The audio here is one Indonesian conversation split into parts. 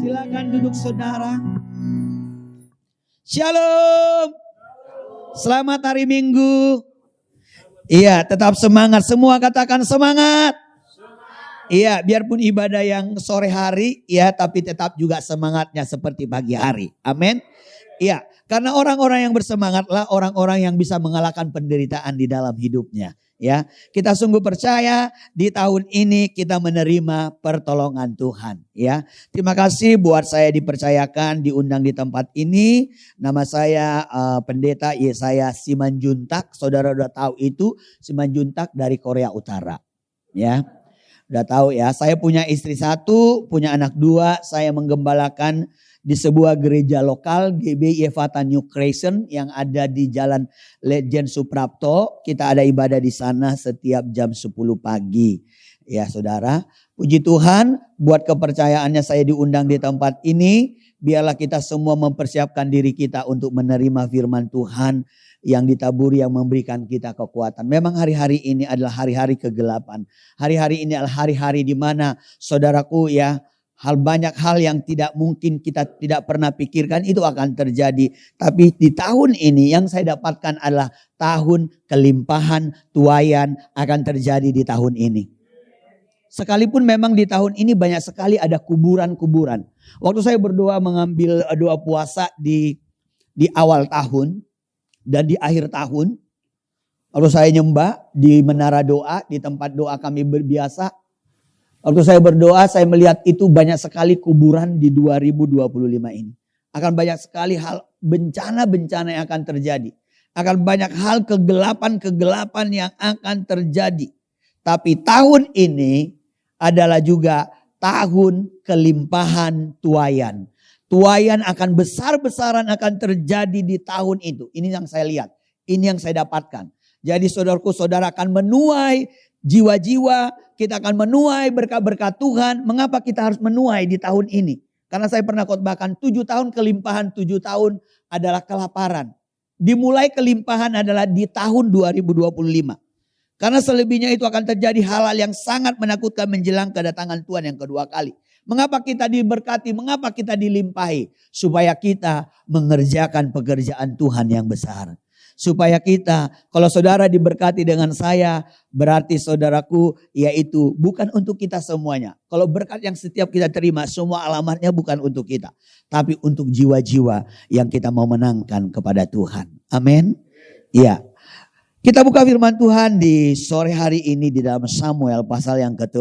Silakan duduk saudara. Shalom. Selamat hari Minggu. Iya, tetap semangat. Semua katakan semangat. Iya, biarpun ibadah yang sore hari, ya, tapi tetap juga semangatnya seperti pagi hari. Amin. Iya, karena orang-orang yang bersemangatlah orang-orang yang bisa mengalahkan penderitaan di dalam hidupnya. Ya, kita sungguh percaya di tahun ini kita menerima pertolongan Tuhan. Ya, terima kasih buat saya dipercayakan diundang di tempat ini. Nama saya Pendeta Yesaya Simanjuntak. Saudara udah tahu itu Simanjuntak dari Korea Utara. Ya, udah tahu ya. Saya punya istri 1, punya anak 2. Saya menggembalakan di sebuah gereja lokal GBI Evata New Creation yang ada di Jalan Lejen Suprapto. Kita ada ibadah di sana setiap jam 10 pagi. Ya saudara, puji Tuhan buat kepercayaannya saya diundang di tempat ini. Biarlah kita semua mempersiapkan diri kita untuk menerima firman Tuhan yang ditaburi, yang memberikan kita kekuatan. Memang hari-hari ini adalah hari-hari kegelapan. Hari-hari ini adalah hari-hari di mana saudaraku ya, banyak hal yang tidak mungkin kita tidak pernah pikirkan itu akan terjadi. Tapi di tahun ini yang saya dapatkan adalah tahun kelimpahan, tuaian akan terjadi di tahun ini. Sekalipun memang di tahun ini banyak sekali ada kuburan-kuburan. Waktu saya berdoa mengambil doa puasa di awal tahun dan di akhir tahun. Lalu saya nyembah di menara doa, di tempat doa kami berbiasa. Waktu saya berdoa, saya melihat itu banyak sekali kuburan di 2025 ini. Akan banyak sekali hal bencana-bencana yang akan terjadi. Akan banyak hal kegelapan-kegelapan yang akan terjadi. Tapi tahun ini adalah juga tahun kelimpahan tuaian. Tuaian akan besar-besaran akan terjadi di tahun itu. Ini yang saya lihat. Ini yang saya dapatkan. Jadi saudaraku, saudara akan menuai jiwa-jiwa, kita akan menuai berkat-berkat Tuhan. Mengapa kita harus menuai di tahun ini? Karena saya pernah khotbahkan 7 tahun kelimpahan, 7 tahun adalah kelaparan. Dimulai kelimpahan adalah di tahun 2025. Karena selebihnya itu akan terjadi hal-hal yang sangat menakutkan menjelang kedatangan Tuhan yang kedua kali. Mengapa kita diberkati? Mengapa kita dilimpahi? Supaya kita mengerjakan pekerjaan Tuhan yang besar. Supaya kita, kalau saudara diberkati dengan saya, berarti saudaraku, yaitu bukan untuk kita semuanya. Kalau berkat yang setiap kita terima, semua alamatnya bukan untuk kita. Tapi untuk jiwa-jiwa yang kita mau menangkan kepada Tuhan. Amin. Iya. Kita buka firman Tuhan di sore hari ini di dalam Samuel pasal yang 1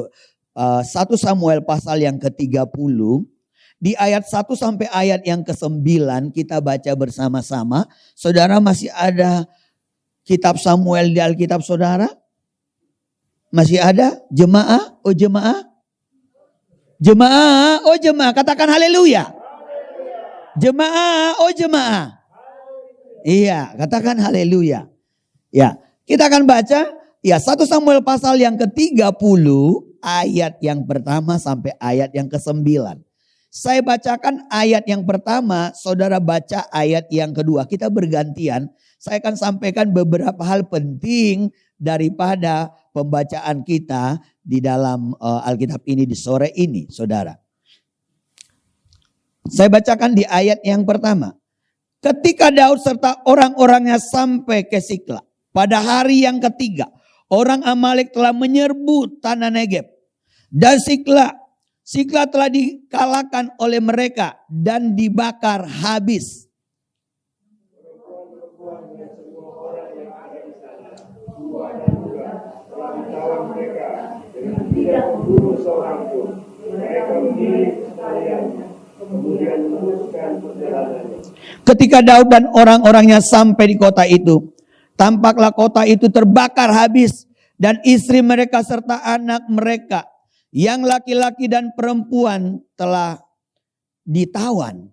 Samuel pasal yang ke-30. Di ayat 1 sampai ayat yang ke-9 kita baca bersama-sama. Saudara masih ada kitab Samuel di Alkitab saudara? Masih ada? Jemaah? Oh jemaah? Jemaah? Oh jemaah. Katakan haleluya. Jemaah? Oh jemaah. Iya, katakan haleluya. Ya, kita akan baca ya 1 Samuel pasal yang ke-30 ayat yang pertama sampai ayat yang ke-9. Saya bacakan ayat yang pertama, saudara baca ayat yang kedua. Kita bergantian. Saya akan sampaikan beberapa hal penting daripada pembacaan kita di dalam Alkitab ini di sore ini, saudara. Saya bacakan di ayat yang pertama. Ketika Daud serta orang-orangnya sampai ke Siklag, pada hari yang ketiga, orang Amalek telah menyerbu tanah Negeb. Dan Siklag telah dikalahkan oleh mereka dan dibakar habis. Ketika Daud dan orang-orangnya sampai di kota itu, tampaklah kota itu terbakar habis dan istri mereka serta anak mereka yang laki-laki dan perempuan telah ditawan.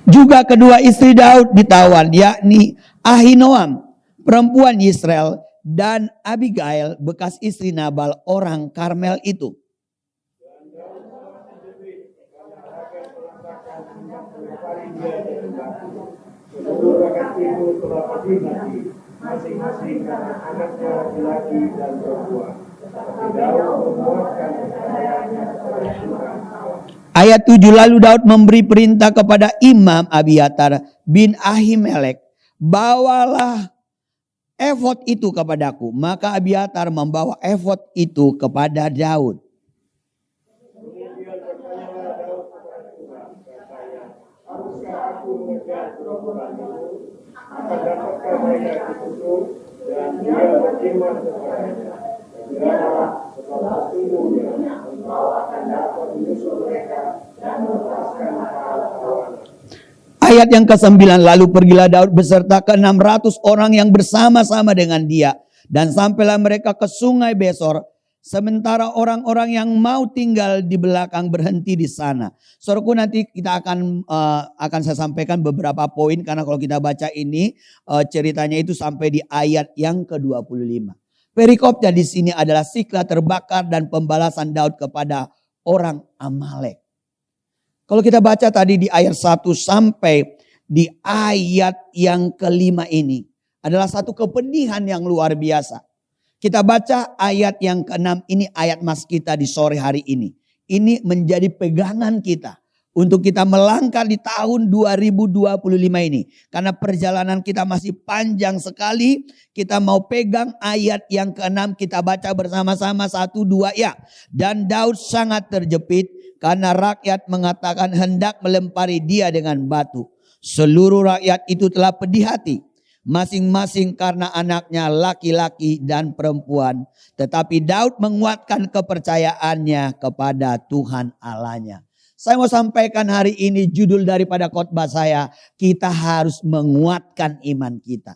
Juga kedua istri Daud ditawan, yakni Ahinoam, perempuan Yisrael, dan Abigail, bekas istri Nabal, orang Karmel itu. masing-masing karena anaknya laki-laki dan perempuan. Tetapi Daud menguatkan kepercayaannya kepada Tuhan Allah. Ayat 7, lalu Daud memberi perintah kepada Imam Abiatar bin Ahimelek, bawalah efod itu kepadaku. Maka Abiatar membawa efod itu kepada Daud. Kemudian bertanyalah Daud kepada Tuhan, katanya, haruskah aku mengejar perempuan itu? Akan dapatkah mereka ditutup? Dan dia berfirman kepadanya, janganlah, sebab sesungguhnya engkau akan dapat menyusul mereka dan melepaskan para tawanan. Ayat yang ke-9, lalu pergilah Daud beserta ke-600 orang yang bersama-sama dengan dia. Dan sampailah mereka ke sungai Besor. Sementara orang-orang yang mau tinggal di belakang berhenti di sana. Saudaraku, nanti kita akan saya sampaikan beberapa poin. Karena kalau kita baca ini ceritanya itu sampai di ayat yang ke-25. Perikopnya di sini adalah Siklag terbakar dan pembalasan Daud kepada orang Amalek. Kalau kita baca tadi di ayat 1 sampai di ayat yang ke-5 ini adalah satu kepedihan yang luar biasa. Kita baca ayat yang ke-6 ini, ayat mas kita di sore hari ini. Ini menjadi pegangan kita untuk kita melangkah di tahun 2025 ini. Karena perjalanan kita masih panjang sekali. Kita mau pegang ayat yang ke-6, kita baca bersama-sama 1, 2 ya. Dan Daud sangat terjepit karena rakyat mengatakan hendak melempari dia dengan batu. Seluruh rakyat itu telah pedih hati, masing-masing karena anaknya laki-laki dan perempuan. Tetapi Daud menguatkan kepercayaannya kepada Tuhan Allahnya. Saya mau sampaikan hari ini judul daripada khotbah saya, kita harus menguatkan iman kita.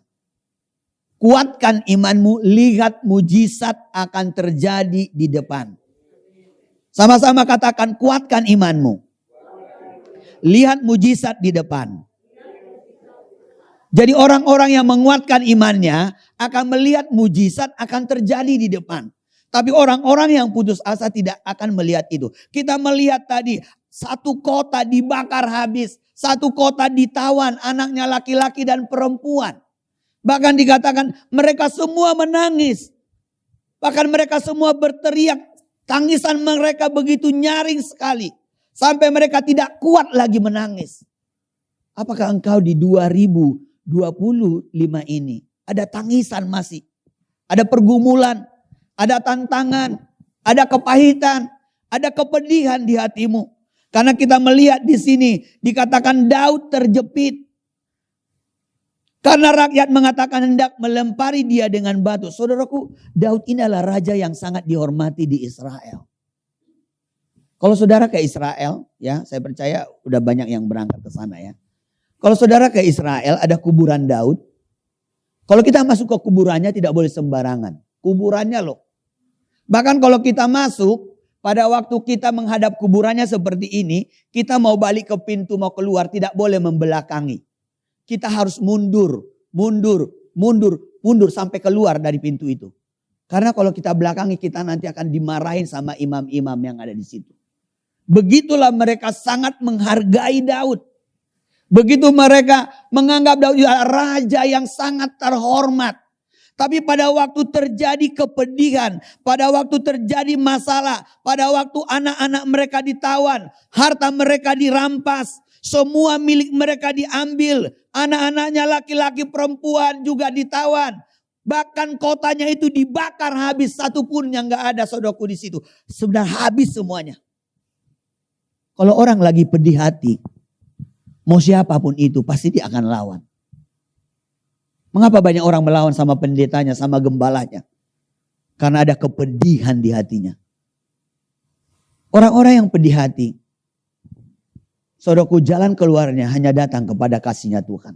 Kuatkan imanmu, lihat mujizat akan terjadi di depan. Sama-sama katakan, kuatkan imanmu. Lihat mujizat di depan. Jadi orang-orang yang menguatkan imannya akan melihat mujizat akan terjadi di depan. Tapi orang-orang yang putus asa tidak akan melihat itu. Kita melihat tadi satu kota dibakar habis. Satu kota ditawan, anaknya laki-laki dan perempuan. Bahkan dikatakan mereka semua menangis. Bahkan mereka semua berteriak. Tangisan mereka begitu nyaring sekali. Sampai mereka tidak kuat lagi menangis. Apakah engkau di 2025 ini ada tangisan masih? Ada pergumulan, ada tantangan, ada kepahitan, ada kepedihan di hatimu. Karena kita melihat di sini dikatakan Daud terjepit. Karena rakyat mengatakan hendak melempari dia dengan batu. Saudaraku, Daud ini adalah raja yang sangat dihormati di Israel. Kalau saudara ke Israel, ya saya percaya udah banyak yang berangkat ke sana ya. Kalau saudara ke Israel ada kuburan Daud. Kalau kita masuk ke kuburannya tidak boleh sembarangan. Kuburannya loh. Bahkan kalau kita masuk, pada waktu kita menghadap kuburannya seperti ini, kita mau balik ke pintu mau keluar tidak boleh membelakangi. Kita harus mundur sampai keluar dari pintu itu. Karena kalau kita belakangi kita nanti akan dimarahin sama imam-imam yang ada di situ. Begitulah mereka sangat menghargai Daud. Begitu mereka menganggap Daud adalah raja yang sangat terhormat. Tapi pada waktu terjadi kepedihan, pada waktu terjadi masalah, pada waktu anak-anak mereka ditawan, harta mereka dirampas, semua milik mereka diambil, anak-anaknya laki-laki perempuan juga ditawan. Bahkan kotanya itu dibakar habis, satu pun yang gak ada saudaraku di situ. Sudah habis semuanya. Kalau orang lagi pedih hati, mau siapapun itu pasti dia akan lawan. Mengapa banyak orang melawan sama pendetanya, sama gembalanya? Karena ada kepedihan di hatinya. Orang-orang yang pedih hati, saudaraku, jalan keluarnya hanya datang kepada kasihnya Tuhan.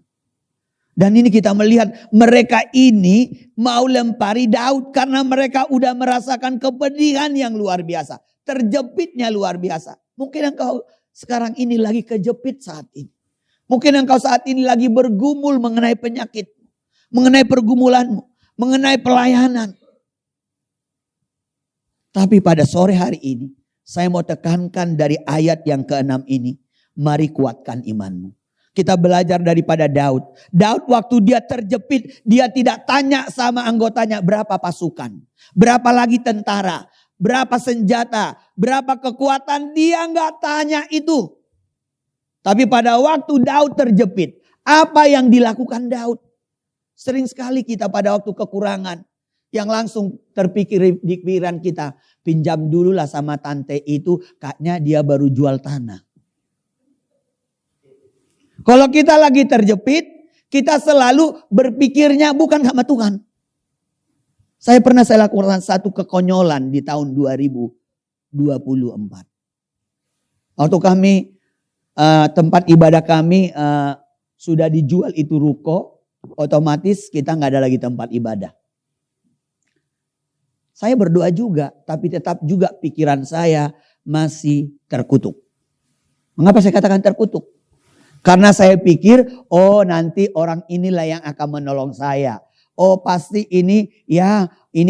Dan ini kita melihat mereka ini mau lempari Daud karena mereka udah merasakan kepedihan yang luar biasa. Terjepitnya luar biasa. Mungkin engkau sekarang ini lagi kejepit saat ini. Mungkin engkau saat ini lagi bergumul mengenai penyakit, mengenai pergumulanmu, mengenai pelayanan. Tapi pada sore hari ini, saya mau tekankan dari ayat yang ke-6 ini, mari kuatkan imanmu. Kita belajar daripada Daud. Daud waktu dia terjepit, dia tidak tanya sama anggotanya berapa pasukan, berapa lagi tentara, berapa senjata, berapa kekuatan. Dia nggak tanya itu. Tapi pada waktu Daud terjepit, apa yang dilakukan Daud? Sering sekali kita pada waktu kekurangan, yang langsung terpikir di pikiran kita, pinjam dulu lah sama tante itu, kayaknya dia baru jual tanah. Kalau kita lagi terjepit, kita selalu berpikirnya bukan sama Tuhan. Saya lakukan satu kekonyolan di tahun 2024. Waktu kami, tempat ibadah kami sudah dijual itu ruko, otomatis kita nggak ada lagi tempat ibadah. Saya berdoa juga, tapi tetap juga pikiran saya masih terkutuk. Mengapa saya katakan terkutuk? Karena saya pikir, oh nanti orang inilah yang akan menolong saya. Oh pasti ini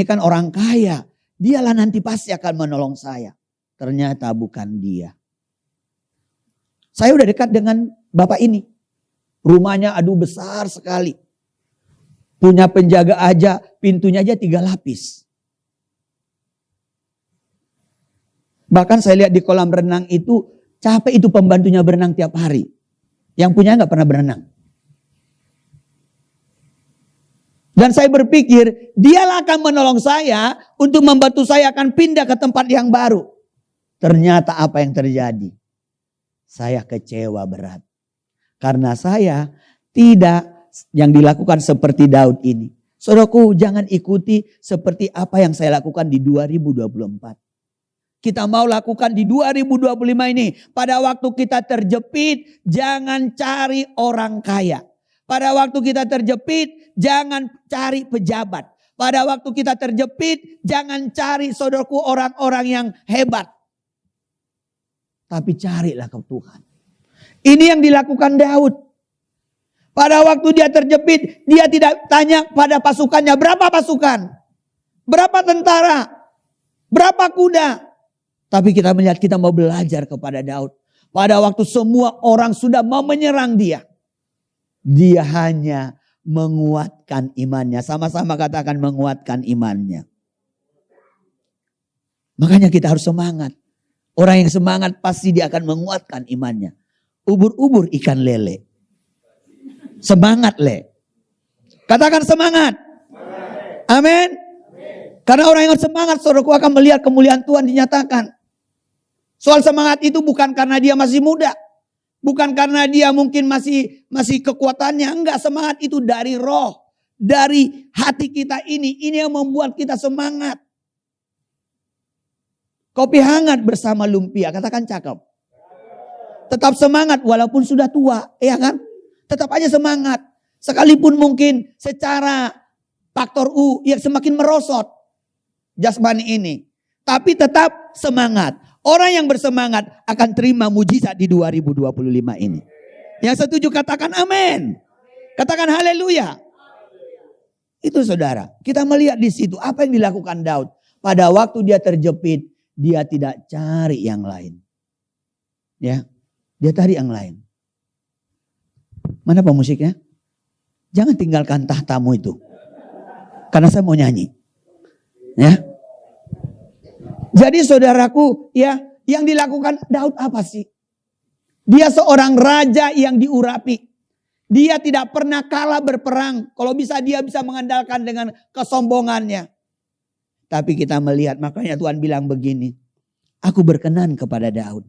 kan orang kaya. Dialah nanti pasti akan menolong saya. Ternyata bukan dia. Saya udah dekat dengan bapak ini. Rumahnya besar sekali. Punya penjaga aja, pintunya aja 3 lapis. Bahkan saya lihat di kolam renang itu, capek itu pembantunya berenang tiap hari. Yang punya nggak pernah berenang. Dan saya berpikir, dialah akan menolong saya untuk membantu saya akan pindah ke tempat yang baru. Ternyata apa yang terjadi? Saya kecewa berat. Karena saya tidak yang dilakukan seperti Daud ini. Saudaraku, jangan ikuti seperti apa yang saya lakukan di 2024. Kita mau lakukan di 2025 ini. Pada waktu kita terjepit, jangan cari orang kaya. Pada waktu kita terjepit, jangan cari pejabat. Pada waktu kita terjepit, jangan cari saudaraku orang-orang yang hebat. Tapi carilah ke Tuhan. Ini yang dilakukan Daud. Pada waktu dia terjepit, dia tidak tanya pada pasukannya, berapa pasukan? Berapa tentara? Berapa kuda? Tapi kita melihat, kita mau belajar kepada Daud. Pada waktu semua orang sudah mau menyerang dia. Dia hanya menguatkan imannya. Sama-sama katakan menguatkan imannya. Makanya kita harus semangat. Orang yang semangat pasti dia akan menguatkan imannya. Ubur-ubur ikan lele. Semangat le. Katakan semangat. Amin. Karena orang yang semangat, saudaraku, akan melihat kemuliaan Tuhan dinyatakan. Soal semangat itu bukan karena dia masih muda. Bukan karena dia mungkin masih kekuatannya. Enggak, semangat itu dari roh. Dari hati kita ini. Ini yang membuat kita semangat. Kopi hangat bersama lumpia. Katakan cakep. Tetap semangat walaupun sudah tua. Ya kan? Tetap aja semangat. Sekalipun mungkin secara faktor U yang semakin merosot. Jasmani ini. Tapi tetap semangat. Orang yang bersemangat akan terima mujizat di 2025 ini. Yang setuju katakan amin. Katakan haleluya. Itu saudara. Kita melihat di situ apa yang dilakukan Daud. Pada waktu dia terjepit, dia tidak cari yang lain. Ya, dia cari yang lain. Mana pemusiknya? Jangan tinggalkan tahtamu itu. Karena saya mau nyanyi. Ya. Jadi saudaraku, ya, yang dilakukan Daud apa sih? Dia seorang raja yang diurapi. Dia tidak pernah kalah berperang. Kalau bisa dia bisa mengandalkan dengan kesombongannya. Tapi kita melihat, makanya Tuhan bilang begini. Aku berkenan kepada Daud.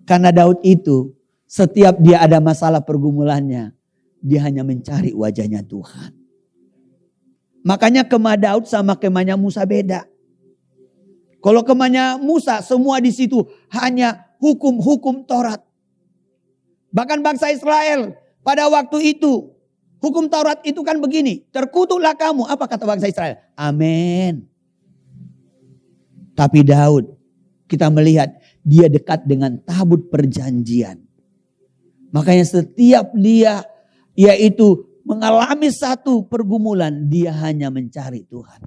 Karena Daud itu, setiap dia ada masalah pergumulannya, dia hanya mencari wajahnya Tuhan. Makanya kemah Daud sama kemahnya Musa beda. Kalau kemahnya Musa, semua di situ hanya hukum-hukum Taurat. Bahkan bangsa Israel pada waktu itu, hukum Taurat itu kan begini. Terkutuklah kamu. Apa kata bangsa Israel? Amin. Tapi Daud, kita melihat dia dekat dengan tabut perjanjian. Makanya setiap dia, yaitu mengalami satu pergumulan, dia hanya mencari Tuhan.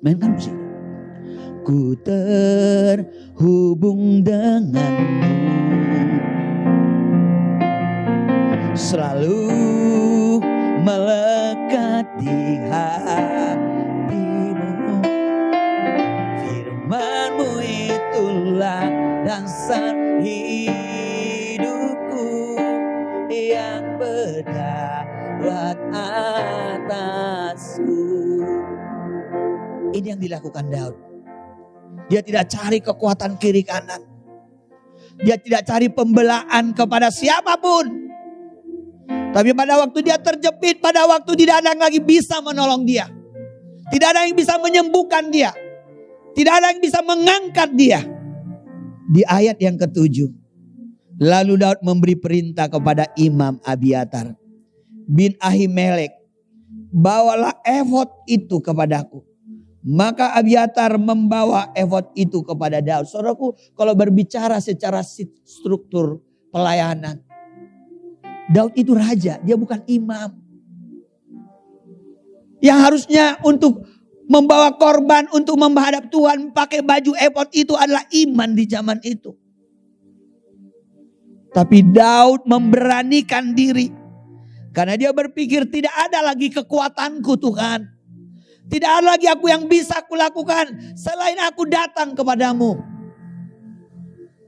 Mainkan musik. Ku terhubung denganmu, selalu melekat di hatimu. Firman-Mu itulah dasar hidupku yang berdaulat atasku. Ini yang dilakukan Daud. Dia tidak cari kekuatan kiri kanan. Dia tidak cari pembelaan kepada siapapun. Tapi pada waktu dia terjepit, pada waktu tidak ada yang lagi bisa menolong dia. Tidak ada yang bisa menyembuhkan dia. Tidak ada yang bisa mengangkat dia. Di ayat yang ke-7. Lalu Daud memberi perintah kepada Imam Abiatar bin Ahimelek. Bawalah efod itu kepadaku. Maka Abiatar membawa efod itu kepada Daud. Saudaraku, kalau berbicara secara struktur pelayanan, Daud itu raja, dia bukan imam. Yang harusnya untuk membawa korban, untuk menghadap Tuhan, pakai baju efod itu adalah iman di zaman itu. Tapi Daud memberanikan diri. Karena dia berpikir tidak ada lagi kekuatanku Tuhan. Tidak ada lagi aku yang bisa kulakukan selain aku datang kepadamu.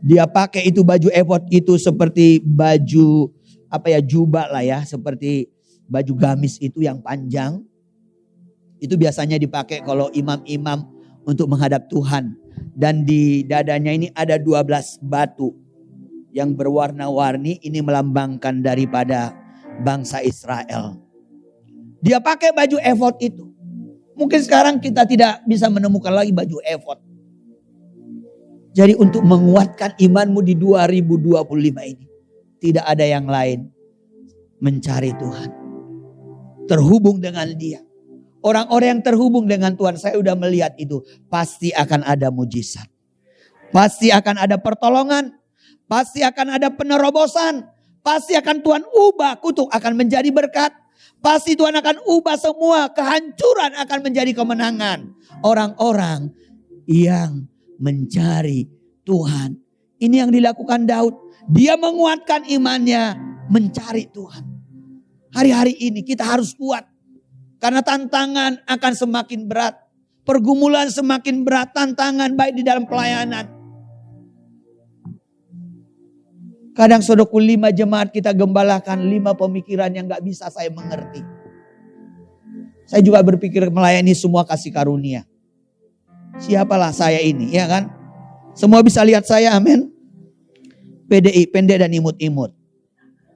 Dia pakai itu baju efod itu seperti baju jubah lah ya, seperti baju gamis itu yang panjang. Itu biasanya dipakai kalau imam-imam untuk menghadap Tuhan. Dan di dadanya ini ada 12 batu yang berwarna-warni, ini melambangkan daripada bangsa Israel. Dia pakai baju efod itu. Mungkin sekarang kita tidak bisa menemukan lagi baju efod. Jadi untuk menguatkan imanmu di 2025 ini, tidak ada yang lain. Mencari Tuhan. Terhubung dengan Dia. Orang-orang yang terhubung dengan Tuhan, saya sudah melihat itu. Pasti akan ada mujizat. Pasti akan ada pertolongan. Pasti akan ada penerobosan. Pasti akan Tuhan ubah kutuk akan menjadi berkat. Pasti Tuhan akan ubah semua kehancuran akan menjadi kemenangan. Orang-orang yang mencari Tuhan. Ini yang dilakukan Daud. Dia menguatkan imannya mencari Tuhan. Hari-hari ini kita harus kuat. Karena tantangan akan semakin berat. Pergumulan semakin berat. Tantangan baik di dalam pelayanan. Kadang saudaraku 5 jemaat kita gembalakan 5 pemikiran yang gak bisa saya mengerti. Saya juga berpikir melayani semua kasih karunia. Siapalah saya ini, ya kan? Semua bisa lihat saya, amin. PDI, pendek dan imut-imut.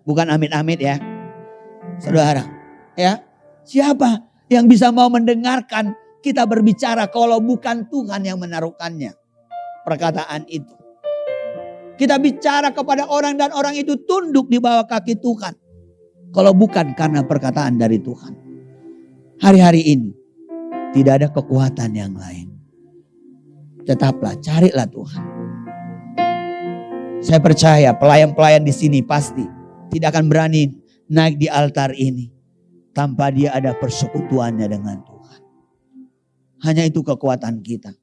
Bukan amit-amit ya. Saudara, ya. Siapa yang bisa mau mendengarkan kita berbicara kalau bukan Tuhan yang menaruhkannya? Perkataan itu. Kita bicara kepada orang dan orang itu tunduk di bawah kaki Tuhan. Kalau bukan karena perkataan dari Tuhan. Hari-hari ini tidak ada kekuatan yang lain. Tetaplah, carilah Tuhan. Saya percaya pelayan-pelayan di sini pasti tidak akan berani naik di altar ini tanpa dia ada persekutuannya dengan Tuhan. Hanya itu kekuatan kita.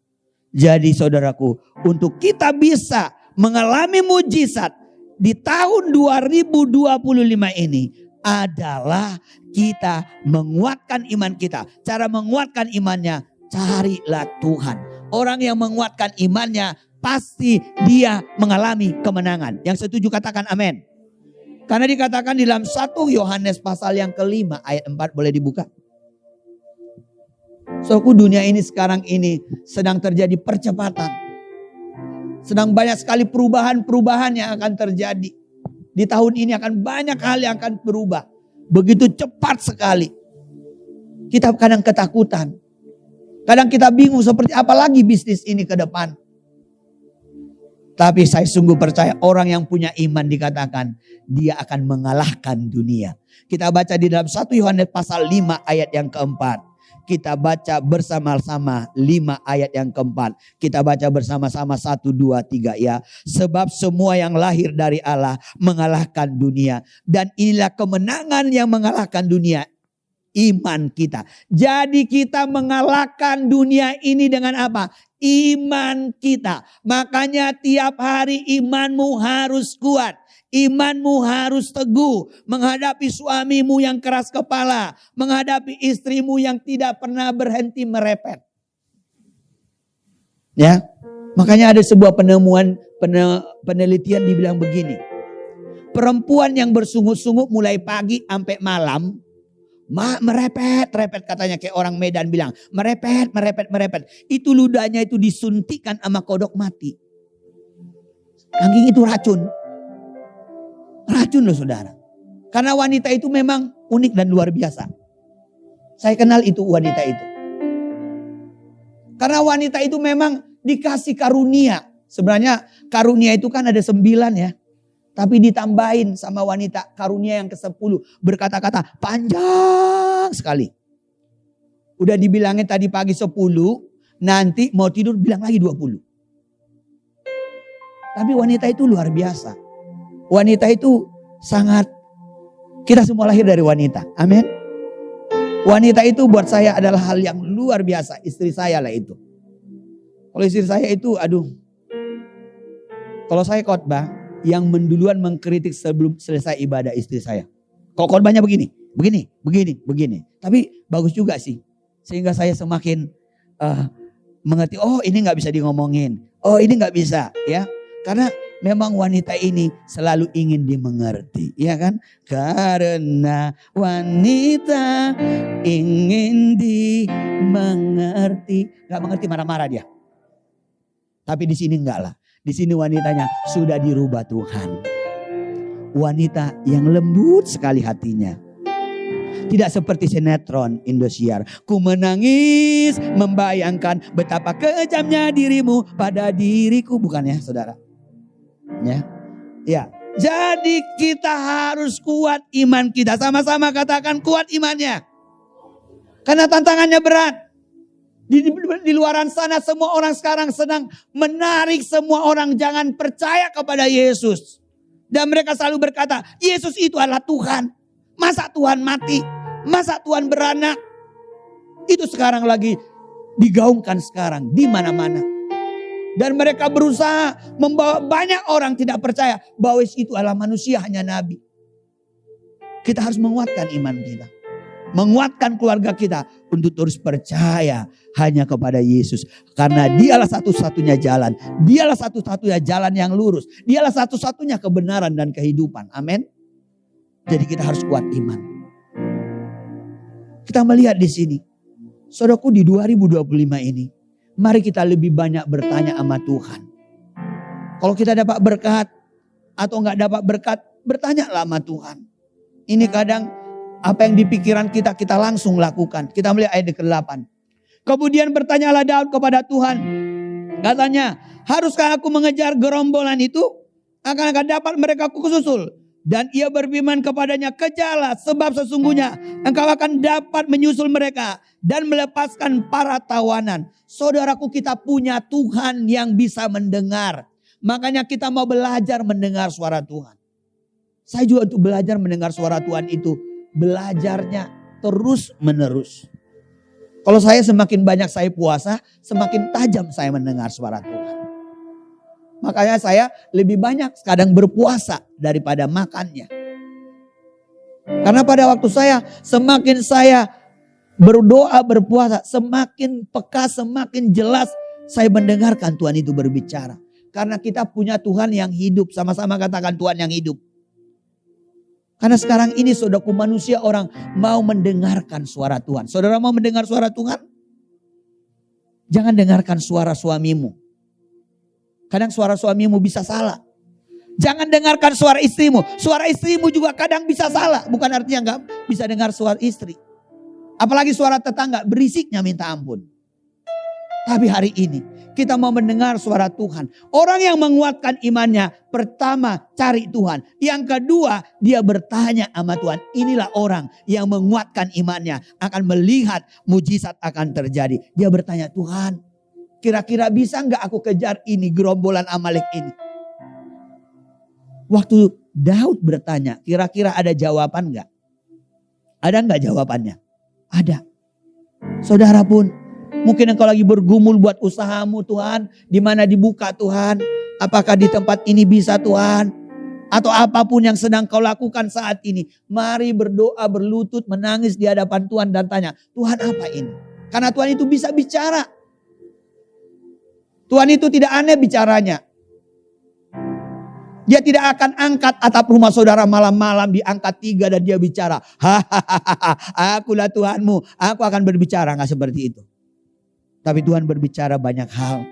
Jadi saudaraku, untuk kita bisa mengalami mujizat di tahun 2025 ini adalah kita menguatkan iman kita. Cara menguatkan imannya, carilah Tuhan. Orang yang menguatkan imannya pasti dia mengalami kemenangan. Yang setuju katakan amin. Karena dikatakan di dalam 1 Yohanes pasal yang ke-5 ayat 4, boleh dibuka. Soalnya dunia ini sekarang ini sedang terjadi percepatan. Sedang banyak sekali perubahan-perubahan yang akan terjadi. Di tahun ini akan banyak hal yang akan berubah. Begitu cepat sekali. Kita kadang ketakutan. Kadang kita bingung seperti apa lagi bisnis ini ke depan. Tapi saya sungguh percaya orang yang punya iman dikatakan dia akan mengalahkan dunia. Kita baca di dalam 1 Yohanes pasal 5 ayat yang keempat. Kita baca bersama-sama 5 ayat yang keempat. Kita baca bersama-sama 1, 2, 3 ya. Sebab semua yang lahir dari Allah mengalahkan dunia. Dan inilah kemenangan yang mengalahkan dunia. Iman kita. Jadi kita mengalahkan dunia ini dengan apa? Iman kita. Makanya tiap hari imanmu harus kuat. Imanmu harus teguh menghadapi suamimu yang keras kepala, menghadapi istrimu yang tidak pernah berhenti merepet. Ya, makanya ada sebuah penelitian dibilang begini. Perempuan yang bersungut-sungut mulai pagi sampai malam, merepet katanya, kayak orang Medan bilang, merepet. Itu ludahnya itu disuntikan sama kodok mati. Anjing itu racun loh saudara. Karena wanita itu memang unik dan luar biasa. Saya kenal itu wanita itu. Karena wanita itu memang dikasih karunia. Sebenarnya karunia itu kan ada 9 ya. Tapi ditambahin sama wanita karunia yang ke-10. Berkata-kata panjang sekali. Udah dibilangin tadi pagi 10. Nanti mau tidur bilang lagi 20. Tapi wanita itu luar biasa. Wanita itu sangat, kita semua lahir dari wanita. Amin. Wanita itu buat saya adalah hal yang luar biasa. Istri saya lah itu. Kalau istri saya itu, kalau saya khotbah, yang menduluan mengkritik sebelum selesai ibadah istri saya. Kalau khotbahnya begini. Tapi bagus juga sih. Sehingga saya semakin mengerti, oh ini gak bisa ngomongin. Oh ini gak bisa ya. Karena memang wanita ini selalu ingin dimengerti, ya kan? Karena wanita ingin dimengerti. Gak mengerti marah-marah dia. Tapi di sini enggak lah. Di sini wanitanya sudah dirubah Tuhan. Wanita yang lembut sekali hatinya. Tidak seperti sinetron Indosiar. Ku menangis membayangkan betapa kejamnya dirimu pada diriku. Bukan ya saudara? Ya. Jadi kita harus kuat iman kita. Sama-sama katakan kuat imannya. Karena tantangannya berat. Di luaran sana semua orang sekarang sedang menarik semua orang jangan percaya kepada Yesus. Dan mereka selalu berkata, Yesus itu adalah Tuhan. Masa Tuhan mati? Masa Tuhan beranak? Itu sekarang lagi digaungkan sekarang di mana-mana. Dan mereka berusaha membawa banyak orang tidak percaya bahwa Yesus itu adalah manusia, hanya nabi. Kita harus menguatkan iman kita. Menguatkan keluarga kita untuk terus percaya hanya kepada Yesus. Karena dialah satu-satunya jalan. Dialah satu-satunya jalan yang lurus. Dialah satu-satunya kebenaran dan kehidupan. Amin. Jadi kita harus kuat iman. Kita melihat di sini. Saudaraku, di 2025 ini. Mari kita lebih banyak bertanya sama Tuhan. Kalau kita dapat berkat atau enggak dapat berkat, bertanyalah sama Tuhan. Ini kadang apa yang di pikiran kita langsung lakukan. Kita melihat ayat ke-8. Kemudian bertanyalah Daud kepada Tuhan. Katanya, haruskah aku mengejar gerombolan itu? Akan dapat mereka kususul. Dan ia berfirman kepadanya, kejarlah sebab sesungguhnya engkau akan dapat menyusul mereka. Dan melepaskan para tawanan. Saudaraku, kita punya Tuhan yang bisa mendengar. Makanya kita mau belajar mendengar suara Tuhan. Saya juga untuk belajar mendengar suara Tuhan itu. Belajarnya terus menerus. Kalau saya semakin banyak saya puasa, semakin tajam saya mendengar suara Tuhan. Makanya saya lebih banyak kadang berpuasa daripada makannya. Karena pada waktu semakin saya berdoa, berpuasa, semakin peka, semakin jelas saya mendengarkan Tuhan itu berbicara. Karena kita punya Tuhan yang hidup. Sama-sama katakan Tuhan yang hidup. Karena sekarang ini saudaraku, manusia orang mau mendengarkan suara Tuhan. Saudara mau mendengar suara Tuhan? Jangan dengarkan suara suamimu. Kadang suara suamimu bisa salah. Jangan dengarkan suara istrimu. Suara istrimu juga kadang bisa salah. Bukan artinya enggak bisa dengar suara istri. Apalagi suara tetangga, berisiknya minta ampun. Tapi hari ini kita mau mendengar suara Tuhan. Orang yang menguatkan imannya, pertama cari Tuhan. Yang kedua, dia bertanya sama Tuhan. Inilah orang yang menguatkan imannya, akan melihat mujizat akan terjadi. Dia bertanya, Tuhan, kira-kira bisa enggak aku kejar ini gerombolan Amalek ini? Waktu Daud bertanya, kira-kira ada jawaban enggak? Ada enggak jawabannya? Ada. Saudara pun, mungkin engkau lagi bergumul buat usahamu Tuhan. Di mana dibuka Tuhan. Apakah di tempat ini bisa Tuhan? atau apapun yang sedang kau lakukan saat ini, mari berdoa, berlutut, menangis di hadapan Tuhan dan tanya, Tuhan apa ini? Karena Tuhan itu bisa bicara. Tuhan itu tidak aneh bicaranya. Dia tidak akan angkat atap rumah saudara malam-malam, diangkat 3 dan dia bicara. Hahaha, akulah Tuhanmu, aku akan berbicara. Nggak seperti itu. Tapi Tuhan berbicara banyak hal.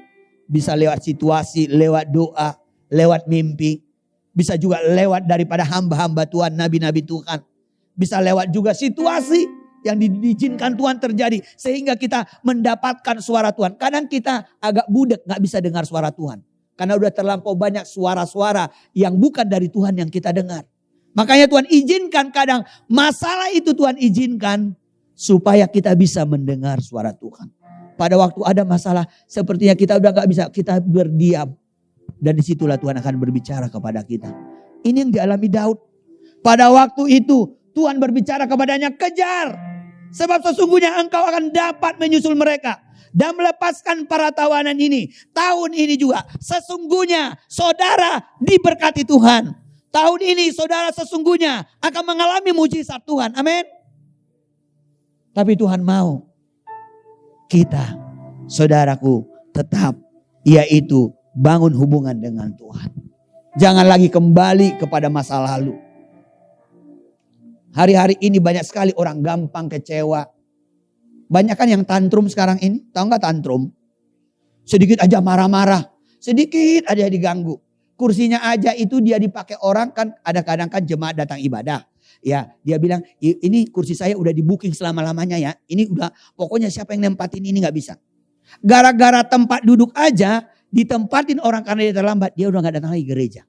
Bisa lewat situasi, lewat doa, lewat mimpi. Bisa juga lewat daripada hamba-hamba Tuhan, nabi-nabi Tuhan. Bisa lewat juga situasi yang diizinkan Tuhan terjadi. Sehingga kita mendapatkan suara Tuhan. Kadang kita agak budek, gak bisa dengar suara Tuhan. Karena udah terlampau banyak suara-suara yang bukan dari Tuhan yang kita dengar. Makanya Tuhan izinkan kadang masalah itu Tuhan izinkan supaya kita bisa mendengar suara Tuhan. Pada waktu ada masalah sepertinya kita udah gak bisa, kita berdiam. Dan disitulah Tuhan akan berbicara kepada kita. Ini yang dialami Daud. Pada waktu itu Tuhan berbicara kepadanya, kejar. Sebab sesungguhnya engkau akan dapat menyusul mereka. Dan melepaskan para tawanan ini. Tahun ini juga sesungguhnya saudara diberkati Tuhan. Tahun ini saudara sesungguhnya akan mengalami mujizat Tuhan. Amin. Tapi Tuhan mau kita, saudaraku, tetap yaitu bangun hubungan dengan Tuhan. Jangan lagi kembali kepada masa lalu. Hari-hari ini banyak sekali orang gampang kecewa. Banyak kan yang tantrum sekarang ini. Tahu gak tantrum? Sedikit aja marah-marah. Sedikit aja diganggu. Kursinya aja itu dia dipakai orang kan. Ada kadang kan jemaat datang ibadah. Ya dia bilang ini kursi saya udah di booking selama-lamanya ya. Ini udah pokoknya siapa yang nempatin ini gak bisa. Gara-gara tempat duduk aja ditempatin orang karena dia terlambat. Dia udah gak datang lagi gereja.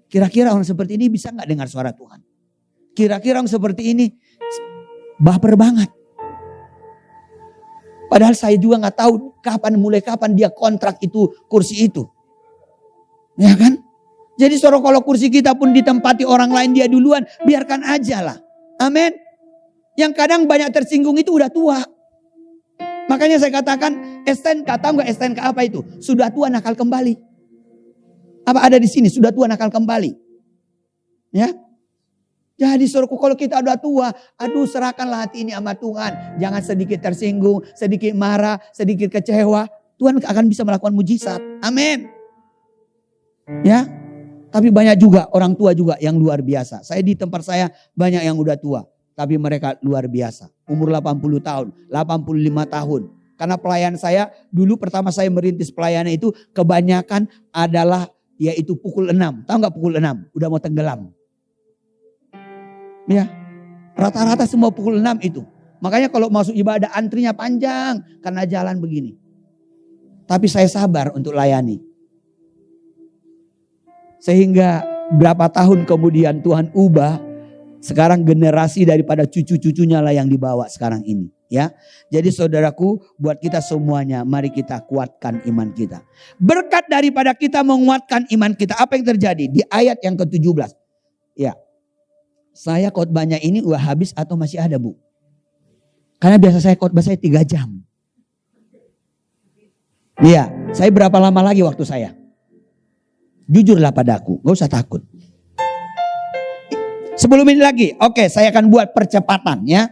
Kira-kira orang seperti ini bisa gak dengar suara Tuhan? Kira-kira orang seperti ini baper banget. Padahal saya juga gak tahu mulai kapan dia kontrak itu kursi itu. Ya kan? Jadi kalau kursi kita pun ditempati orang lain dia duluan, biarkan aja lah. Amin. Yang kadang banyak tersinggung itu udah tua. Makanya saya katakan STNK, tahu gak STNK apa itu? Sudah tua nakal kembali. Apa ada di sini? Sudah tua nakal kembali. Ya. Jadi saudaraku kalau kita udah tua, aduh serahkanlah hati ini sama Tuhan. Jangan sedikit tersinggung, sedikit marah, sedikit kecewa. Tuhan akan bisa melakukan mujizat. Amin. Ya. Tapi banyak juga orang tua juga yang luar biasa. Saya di tempat saya banyak yang udah tua. Tapi mereka luar biasa. Umur 80 tahun, 85 tahun. Karena pelayan saya, dulu pertama saya merintis pelayanan itu kebanyakan adalah yaitu pukul 6. Tahu gak pukul 6? Udah mau tenggelam. Ya, rata-rata semua pukul 6 itu. Makanya kalau masuk ibadah antrinya panjang karena jalan begini. Tapi saya sabar untuk layani. Sehingga berapa tahun kemudian Tuhan ubah. Sekarang generasi daripada cucu-cucunya lah yang dibawa sekarang ini. Ya, jadi saudaraku, buat kita semuanya, mari kita kuatkan iman kita. Berkat daripada kita menguatkan iman kita, apa yang terjadi di ayat yang ke-17? Ya, saya khotbahnya ini udah habis atau masih ada Bu? Karena biasa saya khotbah saya 3 jam. Iya, saya berapa lama lagi waktu saya? Jujurlah padaku, gak usah takut. 10 menit lagi, oke saya akan buat percepatan ya.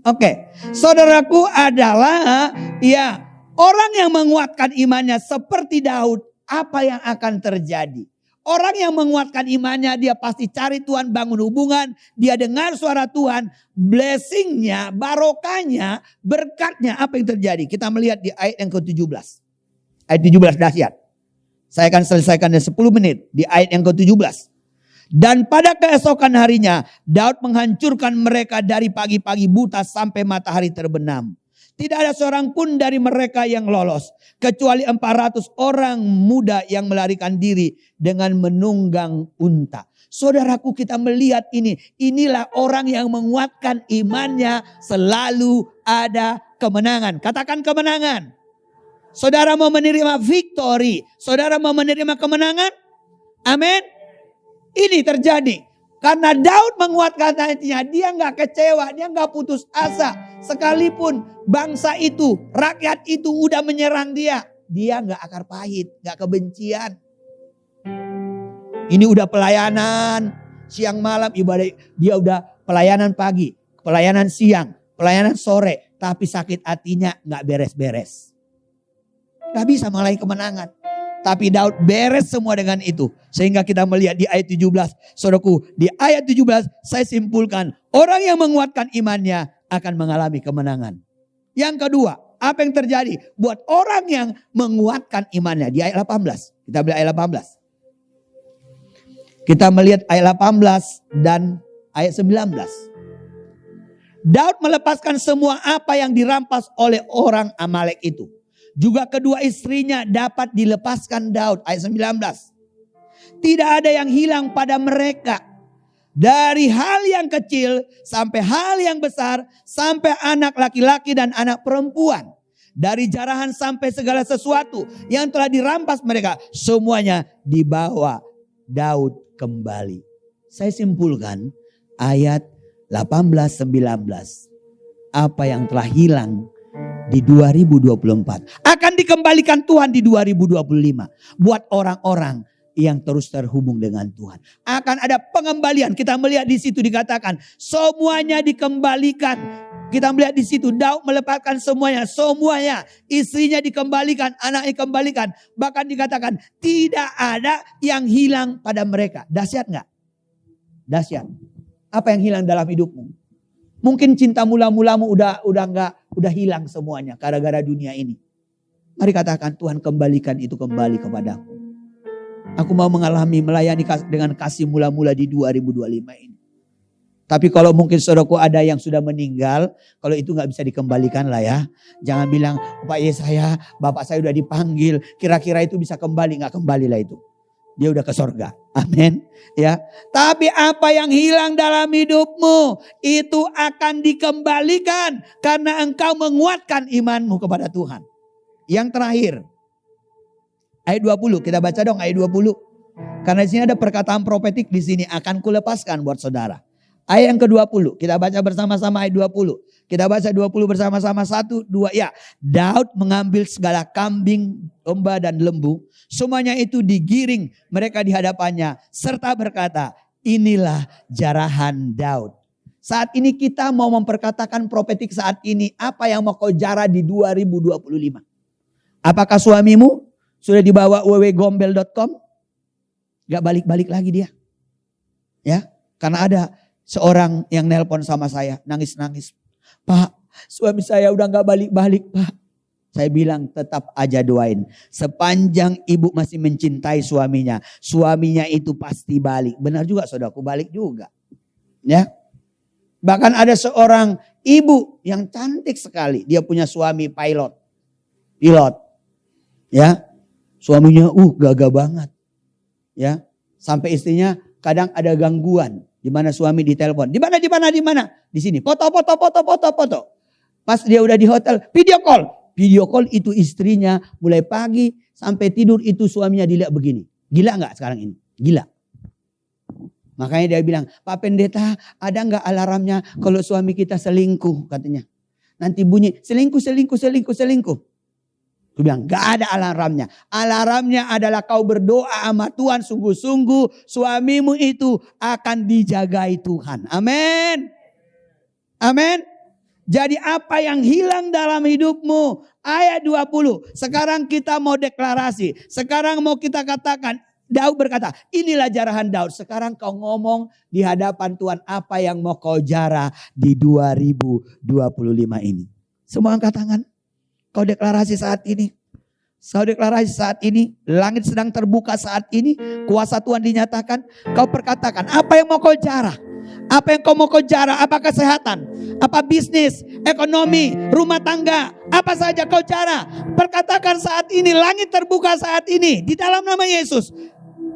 Oke, saudaraku adalah ya orang yang menguatkan imannya seperti Daud, apa yang akan terjadi? Orang yang menguatkan imannya dia pasti cari Tuhan, bangun hubungan, dia dengar suara Tuhan, blessingnya, barokahnya, berkatnya apa yang terjadi? Kita melihat di ayat yang ke-17. Ayat 17 dahsyat. Saya akan selesaikan di 10 menit di ayat yang ke-17. Dan pada keesokan harinya Daud menghancurkan mereka dari pagi-pagi buta sampai matahari terbenam. Tidak ada seorang pun dari mereka yang lolos. Kecuali 400 orang muda yang melarikan diri dengan menunggang unta. Saudaraku kita melihat ini. Inilah orang yang menguatkan imannya selalu ada kemenangan. Katakan kemenangan. Saudara mau menerima victory. Saudara mau menerima kemenangan? Amin. Ini terjadi. Karena Daud menguatkan hatinya. Dia gak kecewa. Dia gak putus asa. Sekalipun bangsa itu, rakyat itu udah menyerang dia. Dia gak akar pahit. Gak kebencian. Ini udah pelayanan siang malam ibadah. Dia udah pelayanan pagi, pelayanan siang, pelayanan sore. Tapi sakit hatinya gak beres-beres. Gak bisa mengalami kemenangan. Tapi Daud beres semua dengan itu. Sehingga kita melihat di ayat 17. Saudaraku, di ayat 17 saya simpulkan. Orang yang menguatkan imannya akan mengalami kemenangan. Yang kedua, apa yang terjadi buat orang yang menguatkan imannya? Di ayat 18. Kita beli ayat 18. Kita melihat ayat 18 dan ayat 19. Daud melepaskan semua apa yang dirampas oleh orang Amalek itu. Juga kedua istrinya dapat dilepaskan Daud. Ayat 19. Tidak ada yang hilang pada mereka. Dari hal yang kecil sampai hal yang besar. Sampai anak laki-laki dan anak perempuan. Dari jarahan sampai segala sesuatu yang telah dirampas mereka. Semuanya dibawa Daud kembali. Saya simpulkan ayat 18-19. Apa yang telah hilang di 2024 akan dikembalikan Tuhan di 2025. Buat orang-orang yang terus terhubung dengan Tuhan. Akan ada pengembalian. Kita melihat di situ dikatakan semuanya dikembalikan. Kita melihat di situ Daud melepaskan semuanya. Semuanya. Istrinya dikembalikan. Anaknya dikembalikan. Bahkan dikatakan tidak ada yang hilang pada mereka. Dahsyat gak? Dahsyat. Apa yang hilang dalam hidupmu? Mungkin cinta mula-mulamu udah hilang semuanya. Gara-gara dunia ini. Mari katakan Tuhan kembalikan itu kembali kepadaku. Aku mau melayani dengan kasih mula-mula di 2025 ini. Tapi kalau mungkin saudaraku ada yang sudah meninggal, kalau itu gak bisa dikembalikan lah ya. Jangan bilang, Pak bapak saya udah dipanggil, kira-kira itu bisa kembali, gak kembali lah itu. Dia udah ke sorga, amin. Ya. Tapi apa yang hilang dalam hidupmu, itu akan dikembalikan karena engkau menguatkan imanmu kepada Tuhan. Yang terakhir, ayat 20, kita baca dong ayat 20. Karena di sini ada perkataan profetik di sini, akan kulepaskan buat saudara. Ayat yang ke-20, kita baca bersama-sama ayat 20. Kita baca 20 bersama-sama, 1, 2, ya. Daud mengambil segala kambing, domba dan lembu. Semuanya itu digiring mereka di hadapannya. Serta berkata, inilah jarahan Daud. Saat ini kita mau memperkatakan profetik saat ini. Apa yang mau kau jarah di 2025? Apakah suamimu sudah dibawa www.gombel.com? Gak balik-balik lagi dia. Ya, karena ada seorang yang nelpon sama saya, nangis-nangis. Pak, suami saya udah gak balik-balik, Pak. Saya bilang tetap aja doain. Sepanjang ibu masih mencintai suaminya, suaminya itu pasti balik. Benar juga saudaraku, balik juga. Ya. Bahkan ada seorang ibu yang cantik sekali. Dia punya suami pilot. Ya. Suaminya gagah banget. Ya. Sampai istrinya kadang ada gangguan. Di mana suami ditelepon. Di mana? Di sini. Foto. Pas dia udah di hotel, video call. Video call itu istrinya mulai pagi sampai tidur itu suaminya dilihat begini. Gila gak sekarang ini? Gila. Makanya dia bilang, Pak Pendeta ada gak alarmnya kalau suami kita selingkuh katanya. Nanti bunyi selingkuh. Aku bilang gak ada alarmnya. Alarmnya adalah kau berdoa sama Tuhan sungguh-sungguh. Suamimu itu akan dijagai Tuhan. Amin. Amin. Jadi apa yang hilang dalam hidupmu? Ayat 20. Sekarang kita mau deklarasi. Sekarang mau kita katakan. Daud berkata, inilah jarahan Daud. Sekarang kau ngomong di hadapan Tuhan apa yang mau kau jarah di 2025 ini. Semua angkat tangan. Kau deklarasi saat ini. Kau deklarasi saat ini. Langit sedang terbuka saat ini. Kuasa Tuhan dinyatakan. Kau perkatakan apa yang mau kau jarah. Apa yang kau mau kau jarah. Apa kesehatan. Apa bisnis. Ekonomi. Rumah tangga. Apa saja kau jarah. Perkatakan saat ini. Langit terbuka saat ini. Di dalam nama Yesus.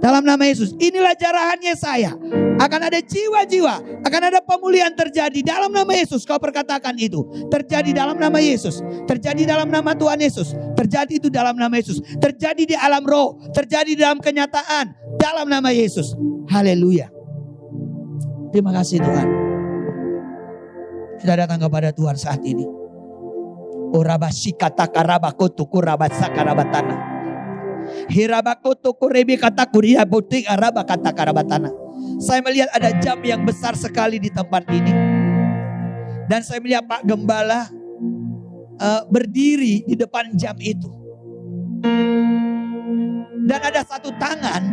Dalam nama Yesus. Inilah jarahannya saya. Akan ada jiwa-jiwa. Akan ada pemulihan terjadi. Dalam nama Yesus. Kau perkatakan itu. Terjadi dalam nama Yesus. Terjadi dalam nama Tuhan Yesus. Terjadi itu dalam nama Yesus. Terjadi di alam roh. Terjadi dalam kenyataan. Dalam nama Yesus. Haleluya. Terima kasih Tuhan. Kita datang kepada Tuhan saat ini. Hirabakoto kurebi kata kuria butik araba kata karabatana. Saya melihat ada jam yang besar sekali di tempat ini. Dan saya melihat Pak Gembala berdiri di depan jam itu. Dan ada satu tangan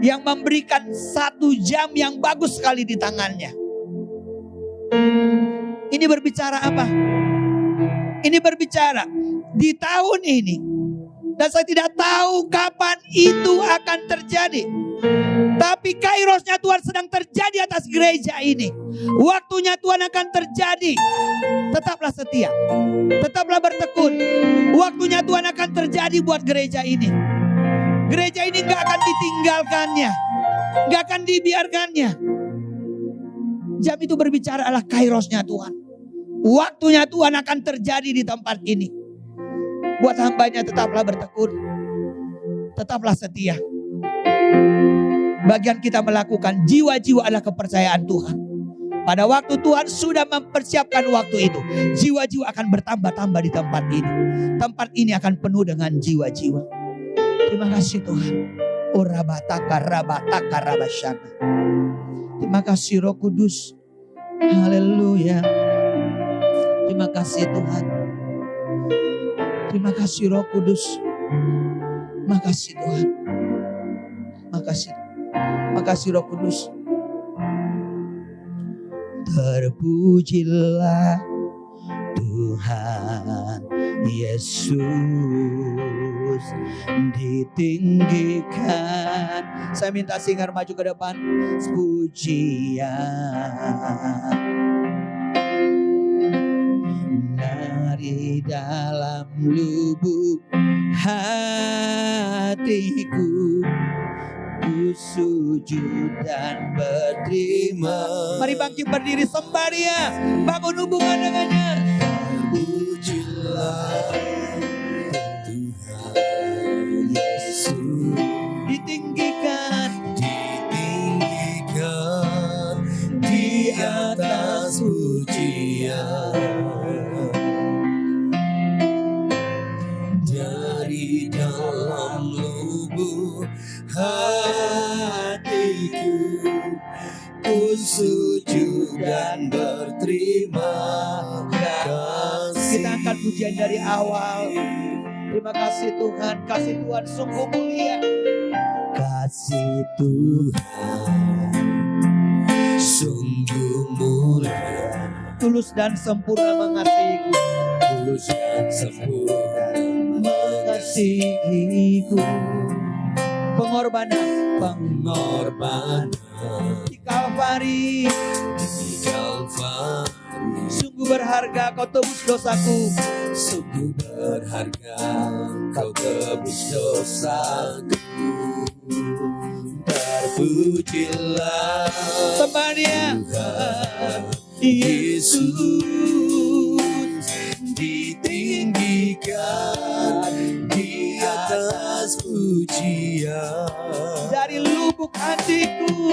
yang memberikan satu jam yang bagus sekali di tangannya. Ini berbicara apa? Ini berbicara di tahun ini. Dan saya tidak tahu kapan itu akan terjadi. Tapi kairosnya Tuhan sedang terjadi atas gereja ini. Waktunya Tuhan akan terjadi. Tetaplah setia. Tetaplah bertekun. Waktunya Tuhan akan terjadi buat gereja ini. Gereja ini gak akan ditinggalkannya. Gak akan dibiarkannya. Jam itu berbicara adalah kairosnya Tuhan. Waktunya Tuhan akan terjadi di tempat ini. Buat hambanya tetaplah bertekun. Tetaplah setia. Bagian kita melakukan jiwa-jiwa adalah kepercayaan Tuhan. Pada waktu Tuhan sudah mempersiapkan waktu itu, jiwa-jiwa akan bertambah-tambah di tempat ini. Tempat ini akan penuh dengan jiwa-jiwa. Terima kasih Tuhan. Orabataka rabataka rabasyana. Terima kasih Roh Kudus. Haleluya. Terima kasih Tuhan. Terima kasih Roh Kudus. Makasih Tuhan. Makasih. Makasih Roh Kudus. Terpujilah Tuhan Yesus, ditinggikan. Saya minta singer maju ke depan. Pujian dari dalam lubuk hatiku, ku sujud dan berterima. Mari bangkit berdiri, sembah Dia, bangun hubungan dengannya. Pujilah Tuhan Yesus, ditinggikan di atas pujian. Dari dalam lubuk hatiku, ku sujud dan berterima kasih. Kita angkat pujian dari awal. Terima kasih Tuhan, kasih Tuhan sungguh mulia. Kasih Tuhan sungguh mulia, tulus dan sempurna mengasihiku. Tulus dan sempurna mengasihiku. Pengorbanan di Kalvari, sungguh berharga kau tebus dosaku. Sungguh berharga kau tebus dosaku. Terpujilah sembah Dia Tuhan Yesus, ditinggikan di atas pujian. Dari lubuk hatiku,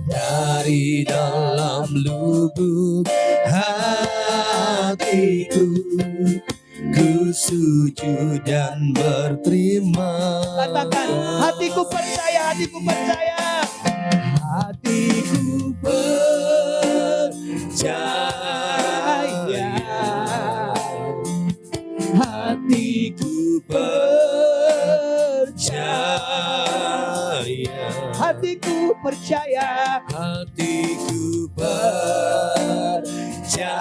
dari dalam lubuk hatiku, ku sujud dan berterima. Katakan, hatiku percaya, hatiku percaya. Hatiku percaya. Hatiku percaya. Hatiku percaya. Hatiku percaya.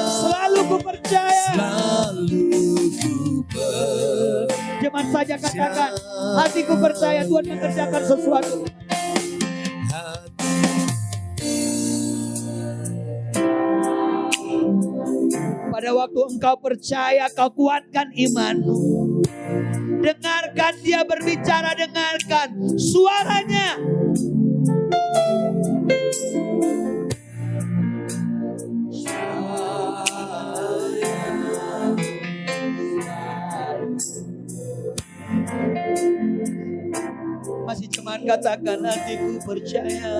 Selalu ku percaya. Selalu ku percaya. Jangan saja katakan, hatiku percaya Tuhan mengerjakan sesuatu. Pada waktu engkau percaya, kau kuatkan imanmu. Dengarkan Dia berbicara, dengarkan suaranya. Masih cuman katakan, hatiku percaya.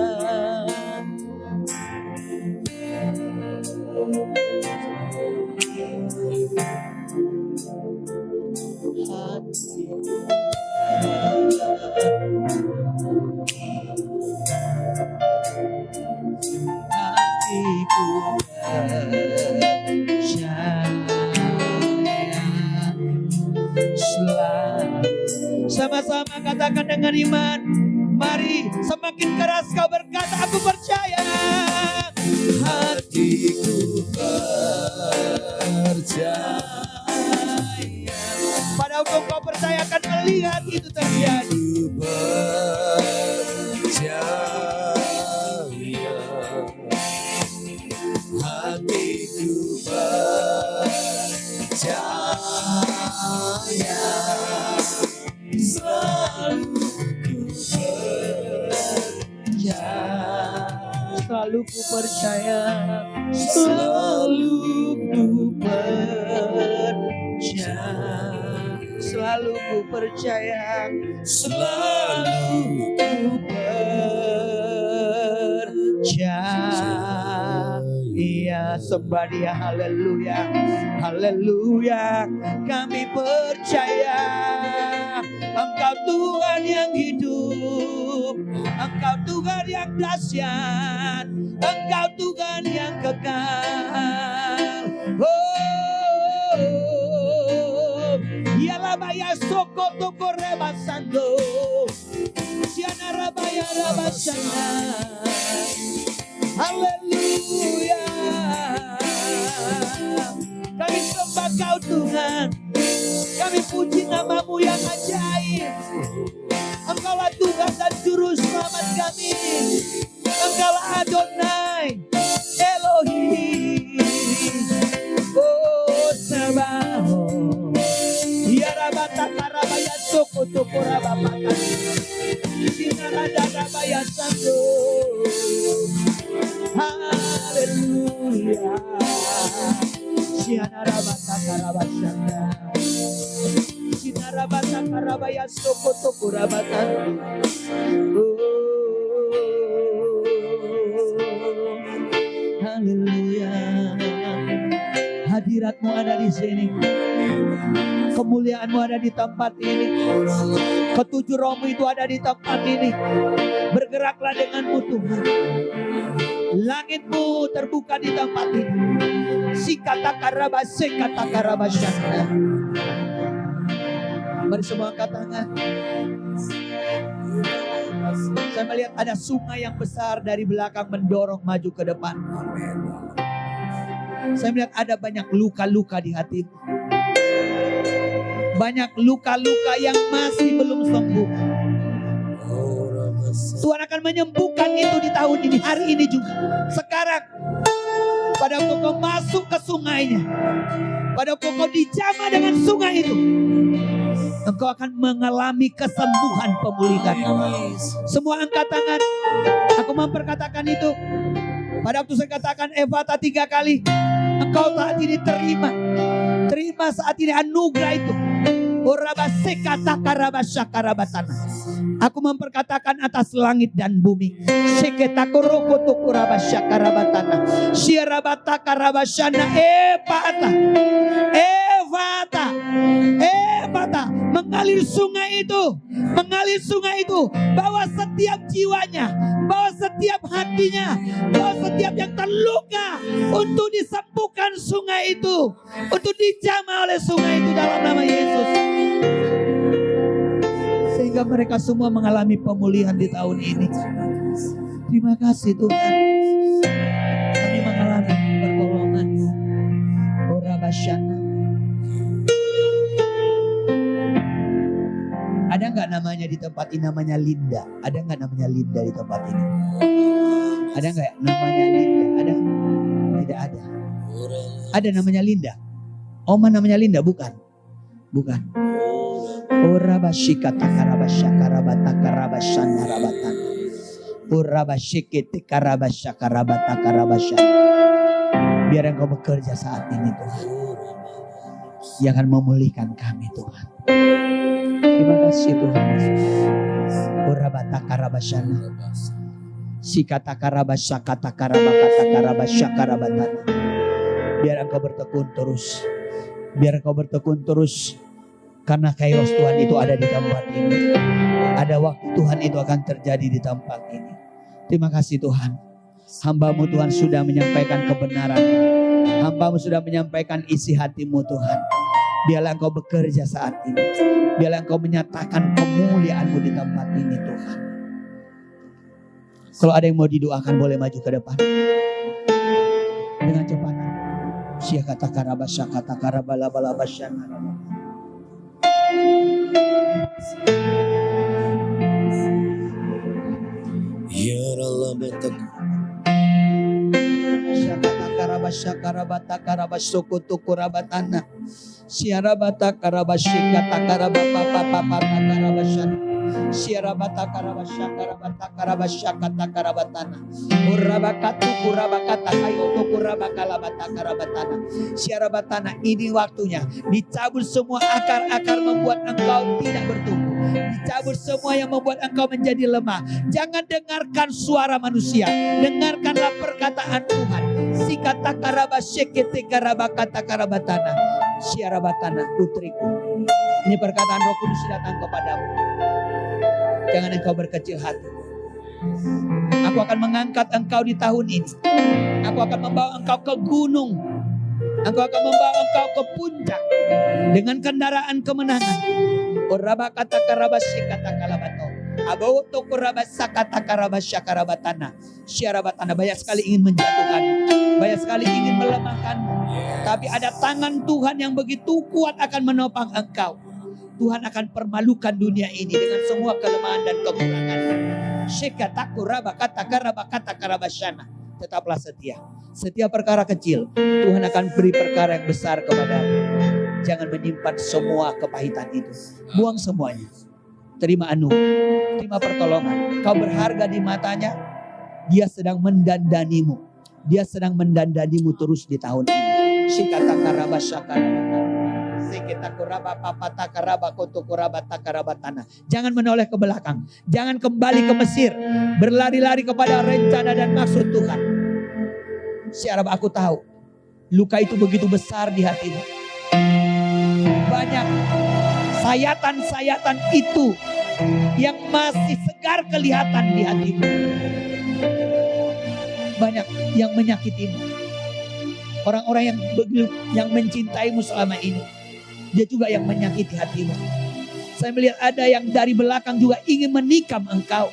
selalu. Sama-sama katakan dengan iman. Mari semakin keras kau berkata, aku percaya. Hatiku percaya. Pada waktu kau percaya akan melihat itu terjadi. Hatiku percaya. Selalu ku percaya. Selalu ku percaya. Selalu ku percaya. Selalu ku percaya. Iya, sembah Dia, haleluya, haleluya. Kami percaya Engkau Tuhan yang hidup, Engkau Tuhan yang dahsyat, Engkau Tuhan yang kekal. Oh, ya labaya soko toko rebasando, siana rabaya rabasana. Haleluya. Kami sembah Kau Tuhan. Kami puji nama-Mu yang ajaib. Engkaulah Tuhan dan Juru Selamat kami. Engkaulah Adonai, Elohim. Oh Sabaoth. Ya rabata karabaya soko toko rabapatan. Sinarada rabaya sando. Haleluya. Sinarabata karabashanda. Sinarabata karabaya soko toko rabatan. Haleluya. Hadirat-Mu ada di sini. Kemuliaan-Mu ada di tempat ini. Ketujuh Roh-Mu itu ada di tempat ini. Bergeraklah dengan-Mu Tuhan. Langit-Mu terbuka di tempat ini. Sikata karabase kata karabasyana. Mari semua angkat tangan. Saya melihat ada sungai yang besar dari belakang mendorong maju ke depan. Saya melihat ada banyak luka-luka di hatimu. Banyak luka-luka yang masih belum sembuh. Tuhan akan menyembuhkan itu di tahun ini, hari ini juga. Sekarang, pada waktu kau masuk ke sungainya, pada waktu kau dijamah dengan sungai itu, engkau akan mengalami kesembuhan, pemulihan. Semua angkat tangan. Aku memperkatakan itu. Pada waktu saya katakan Efata 3 kali, engkau saat ini terima. Terima saat ini anugerah itu. Aku memperkatakan atas langit dan bumi. Evata, mengalir sungai itu, bawa setiap jiwanya, bawa setiap hatinya, bawa setiap yang terluka untuk disembuhkan sungai itu, untuk dijamah oleh sungai itu dalam nama Yesus. Sehingga mereka semua mengalami pemulihan di tahun ini. Terima kasih Tuhan. Kami mengalami pertolongan-Mu. Orabasyana. Ada nggak namanya di tempat ini namanya Linda? Ada nggak namanya Linda di tempat ini? Ada nggak namanya Linda? Ada? Tidak ada. Ada namanya Linda. Oma namanya Linda bukan? Bukan. Orabashikata karabashakarabata karabashana rabatan. Orabashikete karabashakarabata karabashana. Biar Engkau bekerja saat ini Tuhan. Yang akan memulihkan kami Tuhan. Terima kasih Tuhan Yesus. Orabata karabashana. Sikata karabashakata karabakata karabashakarabatan. Biar Engkau bertekun terus. Biar Engkau bertekun terus. Karena kairos Tuhan itu ada di tempat ini. Ada waktu Tuhan itu akan terjadi di tempat ini. Terima kasih Tuhan. Hamba-Mu Tuhan sudah menyampaikan kebenaran. Hamba-Mu sudah menyampaikan isi hati-Mu Tuhan. Biarlah Engkau bekerja saat ini. Biarlah Engkau menyatakan kemuliaan-Mu di tempat ini Tuhan. Kalau ada yang mau didoakan boleh maju ke depan. Dengan cepat. Syakata karabasya kata karabala balabasya. Ya Allah betul. Syakata karabasya karabata karabasukutu kurabatana. Syarabata karabasyikata karabapapapapata karabasya. Syarabata karabasya karabata karabasya kata karabatana. Kurabakatu kurabakata kayoto kurabakalabata karabatana. Syarabatana, ini waktunya dicabut semua akar-akar membuat engkau tidak bertumbuh. Dicabut semua yang membuat engkau menjadi lemah. Jangan dengarkan suara manusia, dengarkanlah perkataan Tuhan. Sikata karabasyekete karabakata karabatana. Syarabatana, putriku, ini perkataan Roh Kudus datang kepadamu. Jangan engkau berkecil hati. Aku akan mengangkat engkau di tahun ini. Aku akan membawa engkau ke gunung. Aku akan membawa engkau ke puncak dengan kendaraan kemenangan. Korabakata karabasyekata kalabato. Aboto korabasakata karabasyakarabatana. Syarabatana, banyak sekali ingin menjatuhkan, banyak sekali ingin melemahkan. Tapi ada tangan Tuhan yang begitu kuat akan menopang engkau. Tuhan akan permalukan dunia ini dengan semua kelemahan dan kekurangan. Syekataku rabakata karabakata karabasyana. Tetaplah setia. Setiap perkara kecil, Tuhan akan beri perkara yang besar kepadamu. Jangan menyimpan semua kepahitan itu. Buang semuanya. Terima anugerah, terima pertolongan. Kau berharga di matanya. Dia sedang mendandanimu. Dia sedang mendandanimu terus di tahun ini. Syikata karabasyakarabatana. Jangan menoleh ke belakang. Jangan kembali ke Mesir. Berlari-lari kepada rencana dan maksud Tuhan. Syarab, aku tahu luka itu begitu besar di hatimu. Banyak sayatan-sayatan itu yang masih segar kelihatan di hatimu. Banyak yang menyakitimu. Orang-orang yang mencintaimu selama ini, dia juga yang menyakiti hatimu. Saya melihat ada yang dari belakang juga ingin menikam engkau.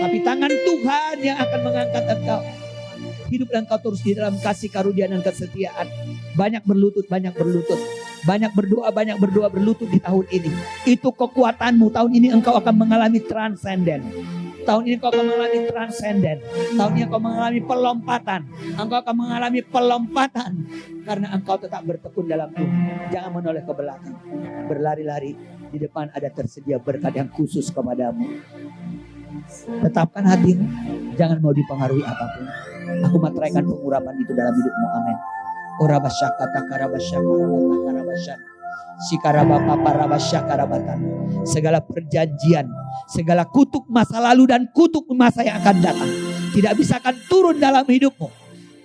Tapi tangan Tuhan yang akan mengangkat engkau. Hidup engkau terus di dalam kasih karunia dan kesetiaan. Banyak berlutut, banyak berlutut. Banyak berdoa berlutut di tahun ini. Itu kekuatanmu. Tahun ini engkau akan mengalami transenden. Tahun ini engkau akan mengalami transenden. Tahun ini engkau mengalami pelompatan. Engkau akan mengalami pelompatan. Karena engkau tetap bertekun dalam Tuhan. Jangan menoleh ke belakang. Berlari-lari. Di depan ada tersedia berkat yang khusus kepadamu. Tetapkan hatimu. Jangan mau dipengaruhi apapun. Aku materaikan pengurapan itu dalam hidupmu. Amin. Orabasyakata karabasyakarabatana karabasyana. Sikarabapaparabasyakarabatana. Segala perjanjian, segala kutuk masa lalu dan kutuk masa yang akan datang tidak bisa akan turun dalam hidupmu.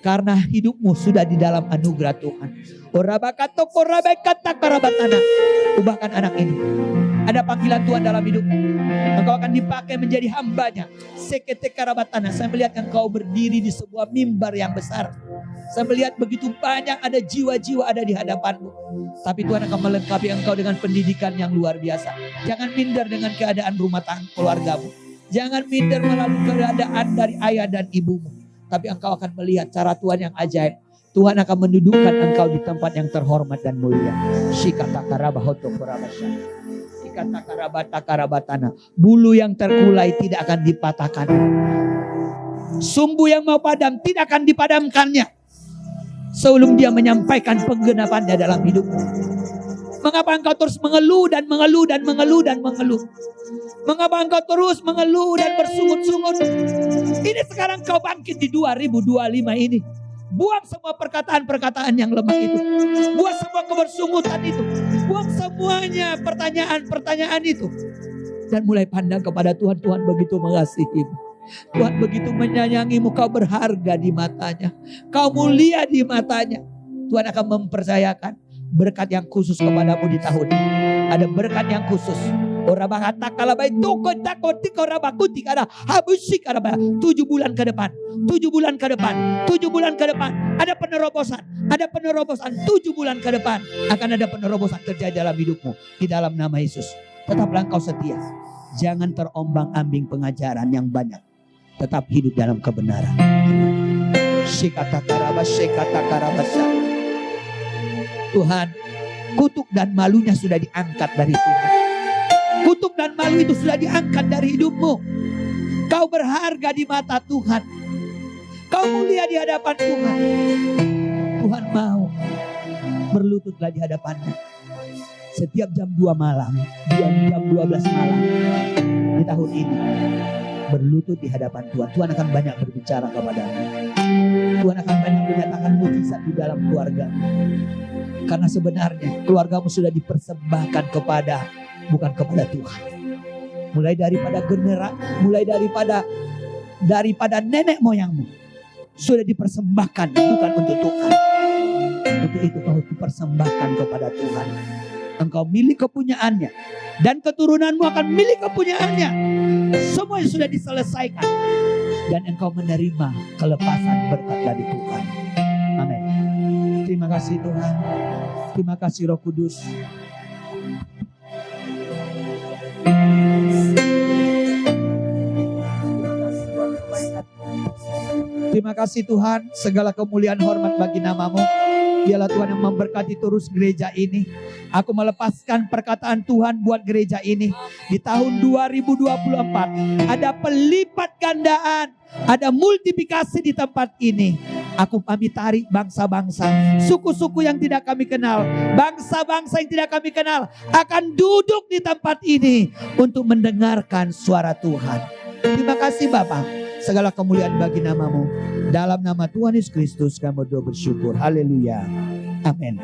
Karena hidupmu sudah di dalam anugerah Tuhan. Orabakato korabakata karabatana. Ubahkan anak ini. Ada panggilan Tuhan dalam hidupmu. Engkau akan dipakai menjadi hambanya. Sekete karabatana. Saya melihat engkau berdiri di sebuah mimbar yang besar. Saya melihat begitu banyak ada jiwa-jiwa ada di hadapanmu. Tapi Tuhan akan melengkapi engkau dengan pendidikan yang luar biasa. Jangan minder dengan keadaan rumah tangga keluargamu. Jangan minder melalui keadaan dari ayah dan ibumu. Tapi engkau akan melihat cara Tuhan yang ajaib. Tuhan akan mendudukkan engkau di tempat yang terhormat dan mulia. Shikata karabahoto korabasya. Shikata karabata karabatana. Bulu yang terkulai tidak akan dipatahkan. Sumbu yang mau padam tidak akan dipadamkannya. Sebelum dia menyampaikan penggenapannya dalam hidupmu. Mengapa engkau terus mengeluh dan mengeluh dan mengeluh dan mengeluh? Mengapa engkau terus mengeluh dan bersungut-sungut? Ini sekarang kau bangkit di 2025 ini. Buang semua perkataan-perkataan yang lemah itu. Buang semua kebersungutan itu. Buang semuanya pertanyaan-pertanyaan itu. Dan mulai pandang kepada Tuhan. Tuhan begitu mengasihimu. Tuhan begitu menyayangimu, kau berharga di matanya. Kau mulia di matanya. Tuhan akan mempercayakan berkat yang khusus kepadamu di tahun ini. Ada berkat yang khusus. Ora bahata kalabai toko tako tiko rabakuti kada habusik kada 7 bulan ke depan. 7 bulan ke depan. 7 bulan ke depan. Ada penerobosan. Ada penerobosan 7 bulan ke depan. Akan ada penerobosan terjadi dalam hidupmu. Di dalam nama Yesus. Tetaplah engkau setia. Jangan terombang-ambing pengajaran yang banyak. Tetap hidup dalam kebenaran. Tuhan, kutuk dan malunya sudah diangkat dari Tuhan. Kutuk dan malu itu sudah diangkat dari hidupmu. Kau berharga di mata Tuhan. Kau mulia di hadapan Tuhan. Tuhan mau berlututlah di hadapannya. Setiap jam 2 malam, jam 12 malam di tahun ini, berlutut di hadapan Tuhan. Tuhan akan banyak berbicara kepadamu. Tuhan akan banyak menyatakan mujizat di dalam keluarga. Karena sebenarnya keluargamu sudah dipersembahkan bukan kepada Tuhan. Mulai daripada nenek moyangmu sudah dipersembahkan bukan untuk Tuhan. Untuk itu kau dipersembahkan kepada Tuhan. Engkau milik kepunyaannya dan keturunanmu akan milik kepunyaannya. Semua sudah diselesaikan dan engkau menerima kelepasan berkat dari Tuhan. Amin. Terima kasih Tuhan. Terima kasih Roh Kudus. Terima kasih Tuhan, segala kemuliaan hormat bagi namamu. Biarlah Tuhan yang memberkati terus gereja ini. Aku melepaskan perkataan Tuhan buat gereja ini. Di tahun 2024 ada pelipat gandaan, ada multiplikasi di tempat ini. Aku pamit tarik bangsa-bangsa, suku-suku yang tidak kami kenal, bangsa-bangsa yang tidak kami kenal akan duduk di tempat ini untuk mendengarkan suara Tuhan. Terima kasih Bapa. Segala kemuliaan bagi namamu. Dalam nama Tuhan Yesus Kristus kami berdoa bersyukur. Haleluya. Amin.